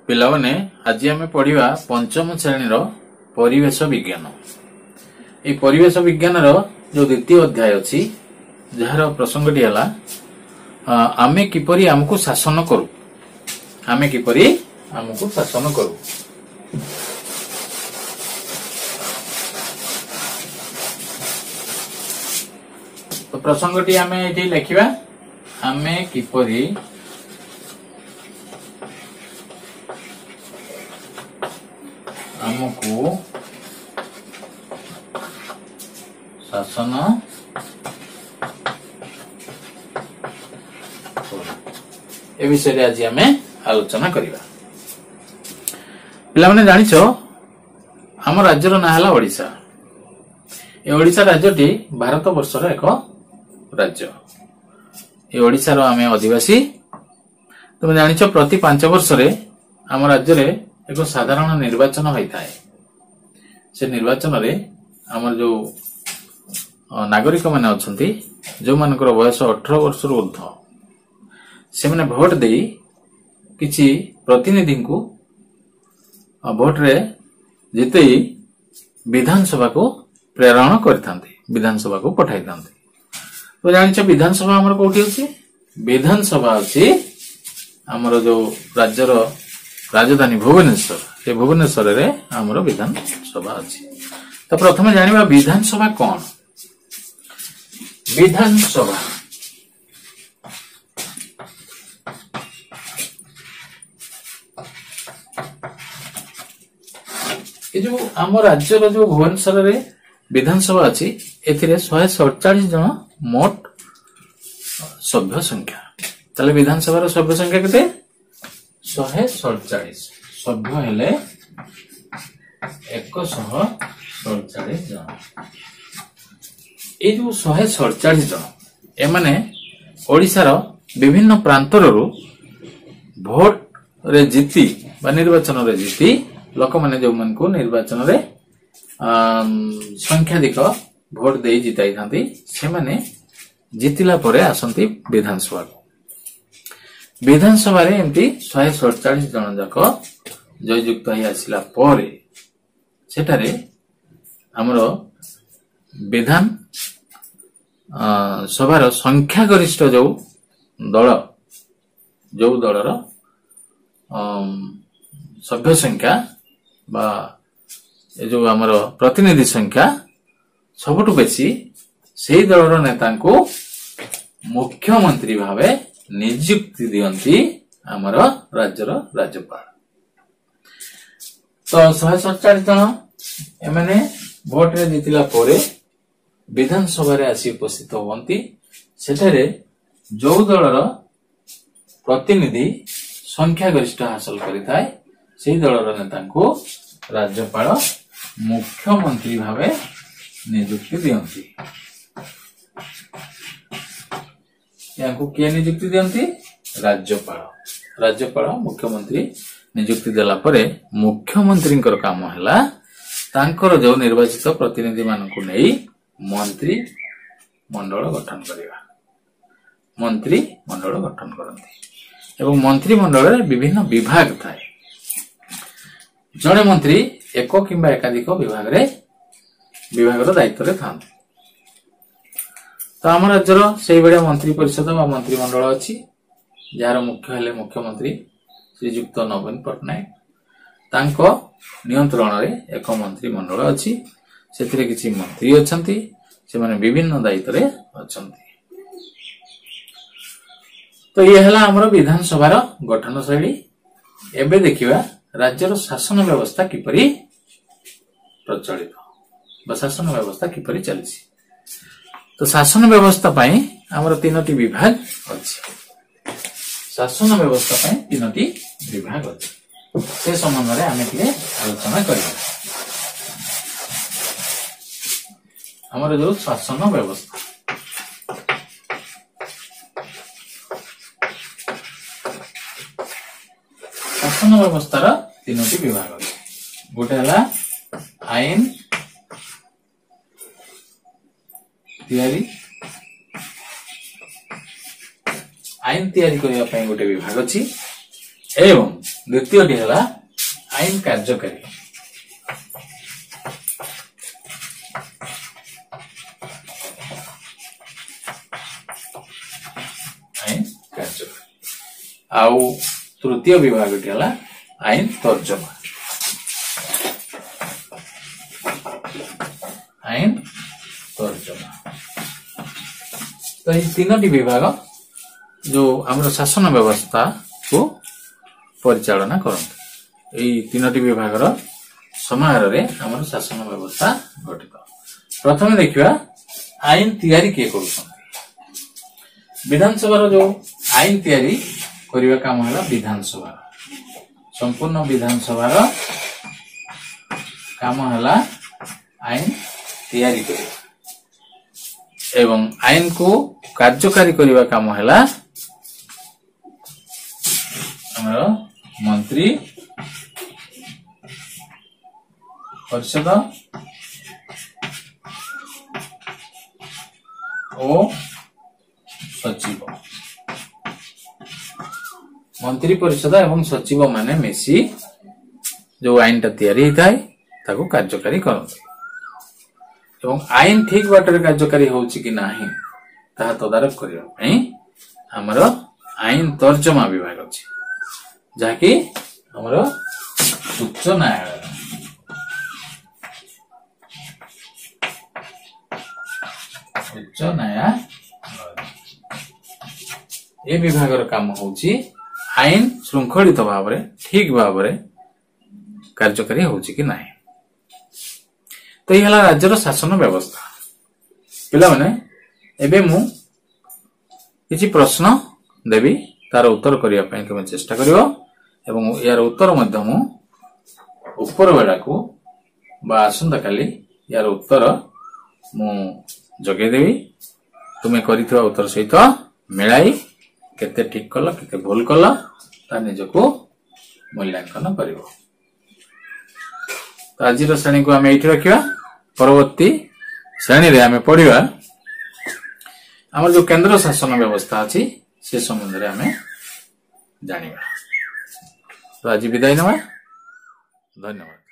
पिलाने आज आम पढ़ा पंचम श्रेणी परिवेश विज्ञान। ये परिवेश विज्ञान जो द्वितीय अध्याय अच्छी जार प्रसंगटी है आमे किपरि आमको शासन करू, आमे किपरि आमको शासन करू। तो प्रसंगटी आमे ये लिखा आमे किपरि आमको शासन ए विषय आज आम आलोचना करवा। पिला माने जानिछ आम राज्यर ना है ओडिशा। ए ओडिशा राज्यटी भारत वर्षर एक राज्य। ए ओडिशार आम आदिवासी। तुम जानिछ प्रति 5 वर्ष आम राज्य रे एक साधारण निर्वाचन होता है। से निर्वाचन रे आमर जो नागरिक माने अछंती जो मानकर बयस 18 वर्ष ऊर्ध्व से माने भोट दे किछि प्रतिनिधि को भोट रे जिते विधानसभा को प्रेरण करथांती, विधानसभा को पठाई थांती। तो जानिछ विधानसभा हमर कोठी अछि, विधानसभा अछि हमर जो राज्यर राजधानी भुवनेश्वर। ये भुवनेश्वर रे हमर विधानसभा अछि। तो प्रथमे जानिबा विधानसभा कोन। विधानसभा ये जो आम राज्यर जो भुवनेश्वर रे विधानसभा अछि एथिरे 147 जन मोट सभ्य संख्या। ताले विधानसभा रो सभ्य संख्या केते 147 सभ्य हेले 147 जन। ये जो 147 जन एमाने ओडिशार विभिन्न प्रांतर भोट रे जीति बा निर्वाचन रे जीति लोक माने जो मन को निर्वाचन रे संख्याधिक भोट दे जिताई थांती से माने जीतिला परे आसंती विधानसभा को। विधानसभा रे एमती 147 जन जाक जययुक्त ही आसिला परे सेटारे हमरो विधान सभार संख्या गरिष्ठ जो दलर सभ्य संख्या बा ए जो हमर प्रतिनिधि संख्या सबटु बेसी सेही दलर नेता को मुख्यमंत्री भावे नियुक्ति दियंती हमर राज्यर राज्यपाल। तो 147 जन एमाने भोट रे जितिला परे विधानसभा रे आसी उपस्थित होवंती। सेठारे जो दलर प्रतिनिधि संख्या गरिष्ठ हासिल करिथाय सेही दलर नेता को राज्यपाल मुख्यमंत्री भावे नियुक्ति दियंती। याको किए नियुक्ति दियंती राज्यपाल। राज्यपाल मुख्यमंत्री नियुक्ति देला परे मुख्यमंत्री काम हैला तांकर जो निर्वाचित प्रतिनिधि मानकु नै मंत्री मंडल गठन करिवा। मंत्री मंडल गठन करंती एवं मंत्री मंडल रे विभिन्न विभाग थाए। जणे मंत्री एक किंबा एकाधिक विभाग दायित्व रे थांती। तो आम राज्यर से भाया मंत्री परिषद व मंत्रिमंडल अच्छी जार मुख्य हेले मुख्यमंत्री श्रीजुक्त नवीन पट्टनायक। तांको नियंत्रण रे एक मंत्रिमंडल अच्छी सेथिरे किछि मंत्री अछंती से माने विभिन्न दायित्व रे अछंती। तो ये हला हमर विधानसभा रो गठन शैली। एबे देखिबा राज्यर शासन व्यवस्था किपरि प्रचलित बा शासन व्यवस्था किपरि चलिछि। तो शासन व्यवस्था पाई हमर 3टी विभाग अछि। शासन व्यवस्था पाई 3टी विभाग अछि। से संबंध रे आमे के आलोचना करिबा। हमर जो शासन व्यवस्था शासन व्यवस्था 3टी विभाग अछि। गोटे हला आईन तैयारी आईन तैयारी करने गोटे विभाग अच्छी एवं द्वितीयटी है आईन कार्यकारी। आईन कार्यकारी आउ तृतीय विभागटी है आईन तर्जमा। आईन तर्जमा तो ये तीनोटी विभाग जो आमर शासन व्यवस्था को परिचालना करते। यही तीनोटी विभाग समारोह आमर शासन व्यवस्था गठित। प्रथम देखिए आईन तैयारी किए कर विधानसभा जो आईन तैयारी करने काम है विधानसभा संपूर्ण विधानसभा काम है आईन तैयारी करने एवं आईन को कार्यकारी करने काम है मंत्री परिषद और सचिव। मंत्री परिषद एवं सचिव माने मिसी जो आईन टा तैयारी होता है ताको कार्यकारी करते एवं आईन ठीक बाटर कार्यकारी होची कि नाही ताहा तदारख करबा हमर आईन तर्जमा विभाग अछि जाकी हमर उच्च न्यायालय ए विभागर काम होची आईन श्रृंखलित भाव रे ठीक भाव रे कार्यकारी होची कि नाही। तो ये हला राज्यर शासन व्यवस्था। पिला माने एबे मु किछि प्रश्न देबी तार उत्तर करिया पय तमे चेष्टा करियो एवं यार उत्तर मध्य मु ऊपर बेला को बा आसंता काली यार उत्तर मु जगे देबी। तुमे करिथवा उत्तर सहित मिलाई केते ठीक कला केते भूल कला ता निजको मूल्यांकन करिवो। तो आज श्रेणी को आम ये रखा परवर्ती श्रेणी रे आम पढ़ा आम जो केंद्र शासन व्यवस्था अच्छी से संबंध में आम जानिबा। तो आज विदाय नवा। धन्यवाद।